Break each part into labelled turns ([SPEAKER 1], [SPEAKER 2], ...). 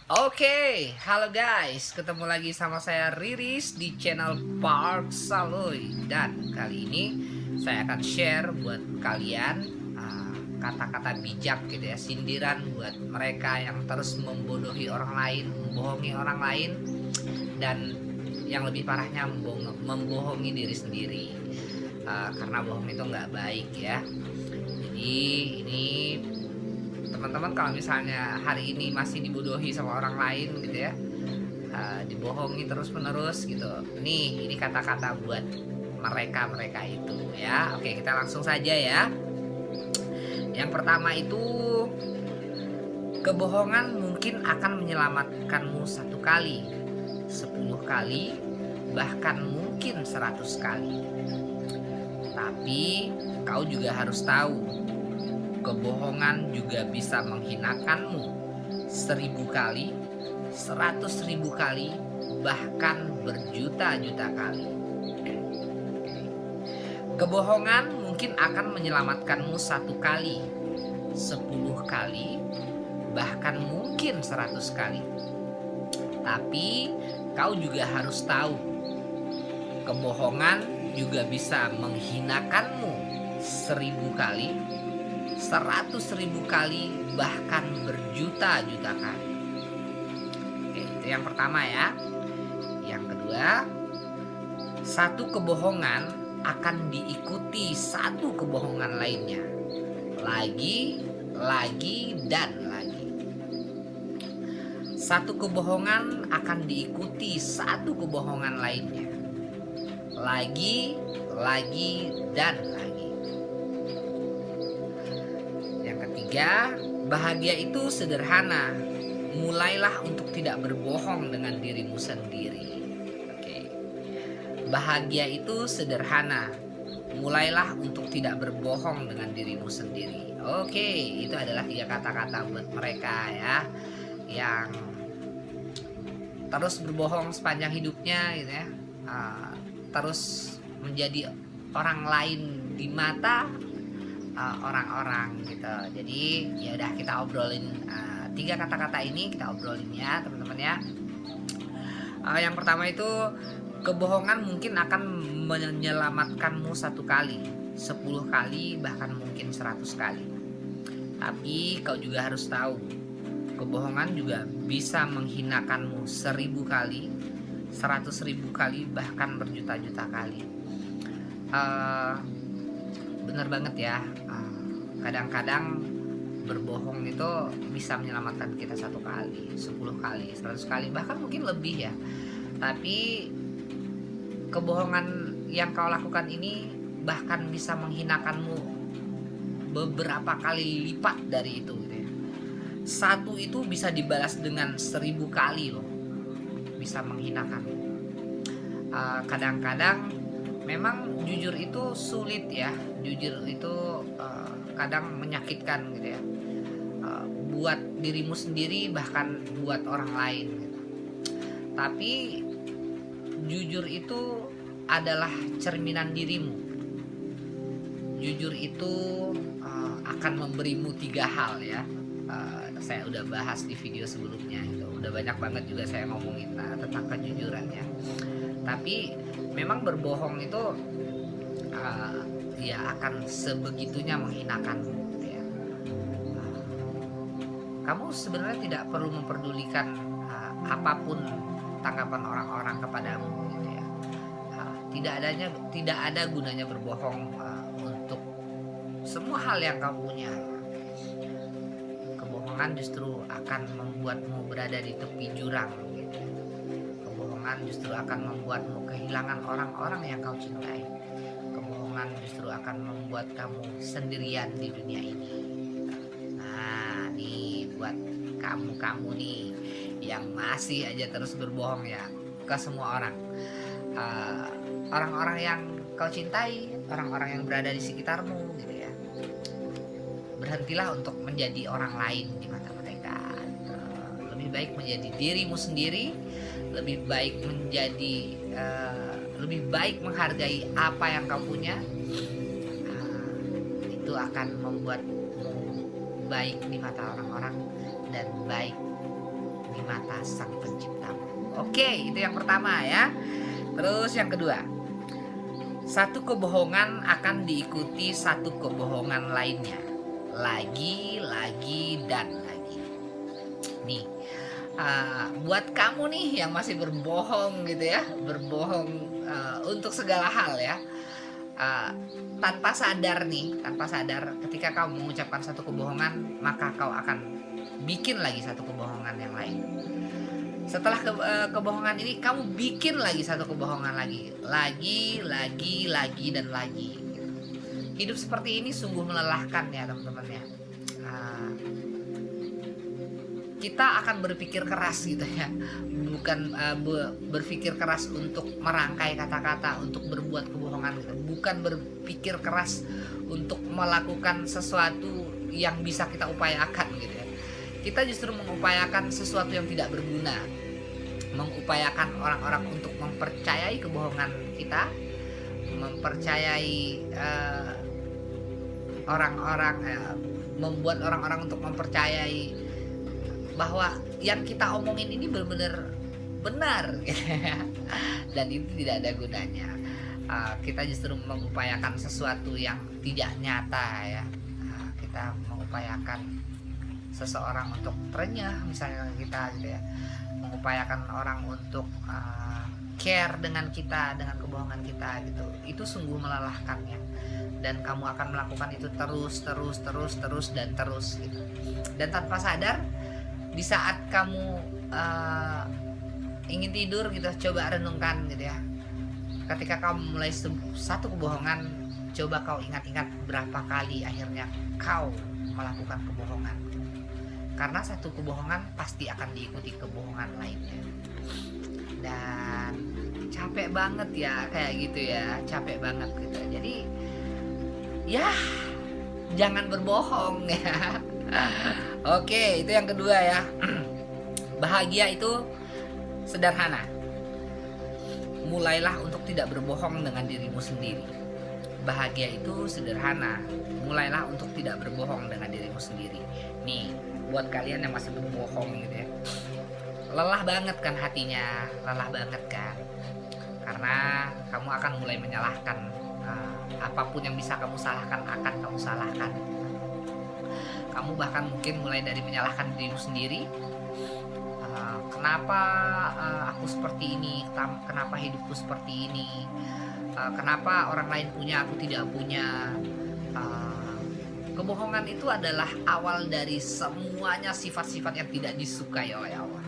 [SPEAKER 1] Oke, halo guys, ketemu lagi sama saya Riris di channel Park Saloy. Dan kali ini saya akan share buat kalian kata-kata bijak gitu ya, sindiran buat mereka yang terus membodohi orang lain, membohongi orang lain, dan yang lebih parahnya membohongi diri sendiri. Karena bohong itu nggak baik ya. Jadi ini teman-teman kalau misalnya hari ini masih dibodohi sama orang lain gitu ya, dibohongi terus menerus gitu, ini kata-kata buat mereka itu ya. Oke, kita langsung saja ya. Yang pertama itu, kebohongan mungkin akan menyelamatkanmu 1 kali, 10 kali, bahkan mungkin 100 kali. Tapi kau juga harus tahu, kebohongan juga bisa menghinakanmu 1000 kali, 100.000 kali, bahkan berjuta-juta kali. Kebohongan mungkin akan menyelamatkanmu 1 kali, 10 kali, bahkan mungkin 100 kali. Tapi kau juga harus tahu, kebohongan juga bisa menghinakanmu 1000 kali, 100.000 kali, bahkan berjuta-juta kali. Oke, itu yang pertama ya. Yang kedua, satu kebohongan akan diikuti satu kebohongan lainnya, lagi, dan lagi. Satu kebohongan akan diikuti satu kebohongan lainnya, lagi, dan lagi. Yang ketiga, bahagia itu sederhana. Mulailah untuk tidak berbohong dengan dirimu sendiri. Oke. Bahagia itu sederhana. Mulailah untuk tidak berbohong dengan dirimu sendiri. Oke, itu adalah 3 kata-kata buat mereka ya, yang terus berbohong sepanjang hidupnya gitu ya. Terus menjadi orang lain di mata orang-orang gitu. Jadi ya udah, kita obrolin 3 kata-kata ini, kita obrolin ya teman-teman ya. Yang pertama itu, kebohongan mungkin akan menyelamatkanmu 1 kali, 10 kali, bahkan mungkin 100 kali. Tapi kau juga harus tahu, kebohongan juga bisa menghinakanmu 1000 kali, 100.000 kali, bahkan berjuta-juta kali. Bener banget ya. Kadang-kadang berbohong itu bisa menyelamatkan kita 1 kali, 10 kali, 100 kali, bahkan mungkin lebih ya. Tapi kebohongan yang kau lakukan ini bahkan bisa menghinakanmu beberapa kali lipat dari itu gitu ya. Satu itu bisa dibalas dengan 1000 kali loh, bisa menghinakan. Kadang-kadang memang jujur itu sulit ya, jujur itu kadang menyakitkan gitu ya, buat dirimu sendiri, bahkan buat orang lain gitu. Tapi jujur itu adalah cerminan dirimu. Jujur itu akan memberimu 3 hal ya. Saya udah bahas di video sebelumnya gitu. Udah banyak banget juga saya ngomongin tentang kejujurannya. Tapi memang berbohong itu ya akan sebegitunya menghinakanmu gitu ya. Kamu sebenarnya tidak perlu memperdulikan apapun tanggapan orang-orang kepadamu gitu ya. Tidak ada gunanya berbohong untuk semua hal yang kamu punya. Kebohongan justru akan membuatmu berada di tepi jurang gitu. Kebohongan justru akan membuatmu kehilangan orang-orang yang kau cintai. Kebohongan justru akan membuat kamu sendirian di dunia ini. Nah, nih buat kamu nih yang masih aja terus berbohong ya ke semua orang. Orang-orang yang kau cintai, orang-orang yang berada di sekitarmu gitu ya. Berhentilah untuk menjadi orang lain di mata mereka. Lebih baik menjadi dirimu sendiri, lebih baik lebih baik menghargai apa yang kau punya. Itu akan membuatmu baik di mata orang-orang dan baik di mata Sang Penciptamu. Oke, itu yang pertama ya. Terus yang kedua, satu kebohongan akan diikuti satu kebohongan lainnya. Lagi, dan lagi. Nih, buat kamu nih yang masih berbohong gitu ya, berbohong untuk segala hal ya, tanpa sadar ketika kau mengucapkan satu kebohongan, maka kau akan bikin lagi satu kebohongan yang lain. Setelah kebohongan ini kamu bikin lagi satu kebohongan lagi, dan lagi. Hidup seperti ini sungguh melelahkan ya teman-teman ya. Kita akan berpikir keras gitu ya, bukan berpikir keras untuk merangkai kata-kata, untuk berbuat kebohongan gitu. Bukan berpikir keras untuk melakukan sesuatu yang bisa kita upayakan gitu ya. Kita justru mengupayakan sesuatu yang tidak berguna, mengupayakan orang-orang untuk mempercayai kebohongan kita, mempercayai membuat orang-orang untuk mempercayai bahwa yang kita omongin ini benar-benar benar gitu ya. Dan itu tidak ada gunanya. Kita justru mengupayakan sesuatu yang tidak nyata ya. Kita mengupayakan seseorang untuk terenyah misalnya kita gitu ya, mengupayakan orang untuk care dengan kita, dengan kebohongan kita gitu. Itu sungguh melelahkan ya. Dan kamu akan melakukan itu terus gitu. Dan tanpa sadar, di saat kamu ingin tidur gitu, coba renungkan gitu ya. Ketika kamu mulai satu kebohongan, coba kau ingat-ingat berapa kali akhirnya kau melakukan kebohongan. Karena satu kebohongan pasti akan diikuti kebohongan lainnya. Dan capek banget ya kayak gitu ya, capek banget gitu. Jadi ya jangan berbohong ya. Oke, itu yang kedua ya. Bahagia itu sederhana. Mulailah untuk tidak berbohong dengan dirimu sendiri. Bahagia itu sederhana. Mulailah untuk tidak berbohong dengan dirimu sendiri. Nih, buat kalian yang masih berbohong gitu ya. Lelah banget kan hatinya, lelah banget kan. Karena kamu akan mulai menyalahkan apapun yang bisa kamu salahkan akan kamu salahkan. Kamu bahkan mungkin mulai dari menyalahkan dirimu sendiri. Kenapa aku seperti ini? Kenapa hidupku seperti ini? Kenapa orang lain punya, aku tidak punya? Kebohongan itu adalah awal dari semuanya sifat-sifat yang tidak disukai oleh Allah.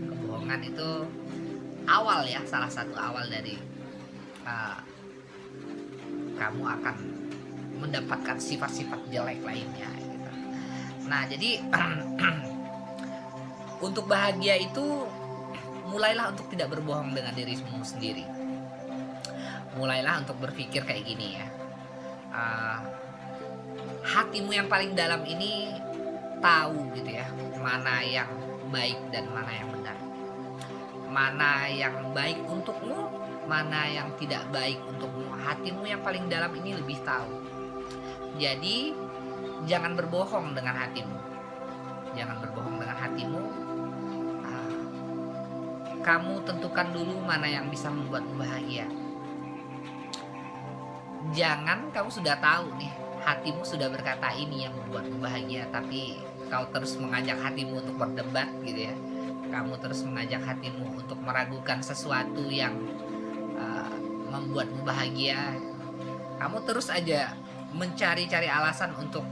[SPEAKER 1] Kebohongan itu awal ya, salah satu awal dari kamu akan mendapatkan sifat-sifat jelek lainnya. Nah, jadi untuk bahagia itu mulailah untuk tidak berbohong dengan dirimu sendiri. Mulailah untuk berpikir kayak gini ya. Hatimu yang paling dalam ini tahu gitu ya, mana yang baik dan mana yang benar. Mana yang baik untukmu, mana yang tidak baik untukmu. Hatimu yang paling dalam ini lebih tahu. Jadi jangan berbohong dengan hatimu. Jangan berbohong dengan hatimu. Kamu tentukan dulu mana yang bisa membuatmu bahagia. Jangan kamu sudah tahu nih, hatimu sudah berkata ini yang membuatmu bahagia, tapi kau terus mengajak hatimu untuk berdebat gitu ya. Kamu terus mengajak hatimu untuk meragukan sesuatu yang membuatmu bahagia. Kamu terus aja mencari-cari alasan untuk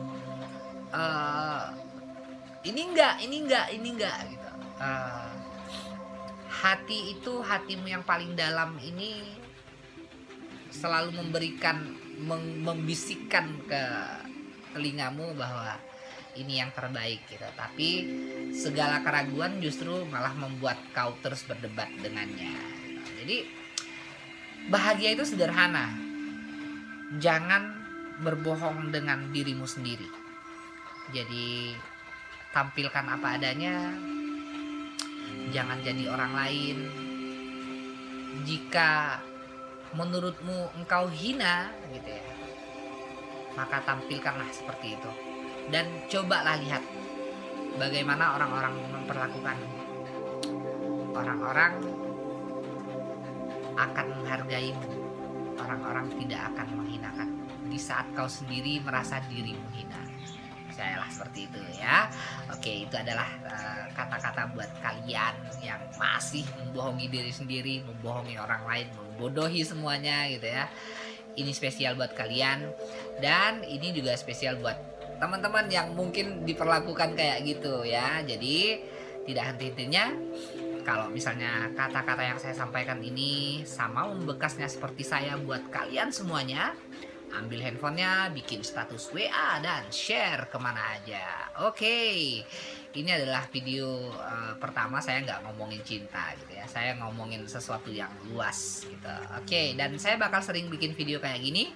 [SPEAKER 1] ini enggak gitu. Hati itu, hatimu yang paling dalam ini selalu membisikkan ke telingamu bahwa ini yang terbaik gitu. Tapi segala keraguan justru malah membuat kau terus berdebat dengannya. Jadi bahagia itu sederhana. Jangan berbohong dengan dirimu sendiri. Jadi tampilkan apa adanya. Jangan jadi orang lain. Jika menurutmu engkau hina gitu ya, maka tampilkanlah seperti itu. Dan cobalah lihat bagaimana orang-orang memperlakukanmu. orang-orang akan menghargaimu, orang-orang tidak akan menghinakan di saat kau sendiri merasa dirimu hina. Sayalah seperti itu ya. Oke, itu adalah kata-kata buat kalian yang masih membohongi diri sendiri, membohongi orang lain, membodohi semuanya gitu ya. Ini spesial buat kalian, dan ini juga spesial buat teman-teman yang mungkin diperlakukan kayak gitu ya. Jadi tidak henti-hentinya kalau misalnya kata-kata yang saya sampaikan ini sama membekasnya seperti saya buat kalian semuanya, ambil handphonenya, bikin status WA, dan share kemana aja. Oke, ini adalah video pertama saya nggak ngomongin cinta gitu ya. Saya ngomongin sesuatu yang luas gitu. Oke, dan saya bakal sering bikin video kayak gini.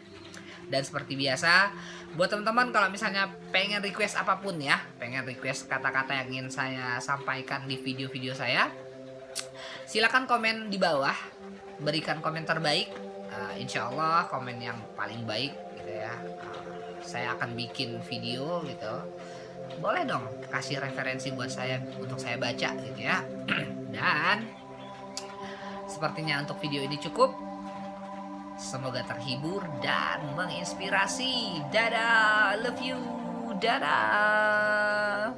[SPEAKER 1] Dan seperti biasa, buat teman-teman kalau misalnya pengen request apapun ya, pengen request kata-kata yang ingin saya sampaikan di video-video saya, silakan komen di bawah, berikan komen terbaik. Insya Allah komen yang paling baik gitu ya, saya akan bikin video gitu. Boleh dong kasih referensi buat saya untuk saya baca gitu ya. Dan sepertinya untuk video ini cukup. Semoga terhibur dan menginspirasi. Dadah, love you, dadah.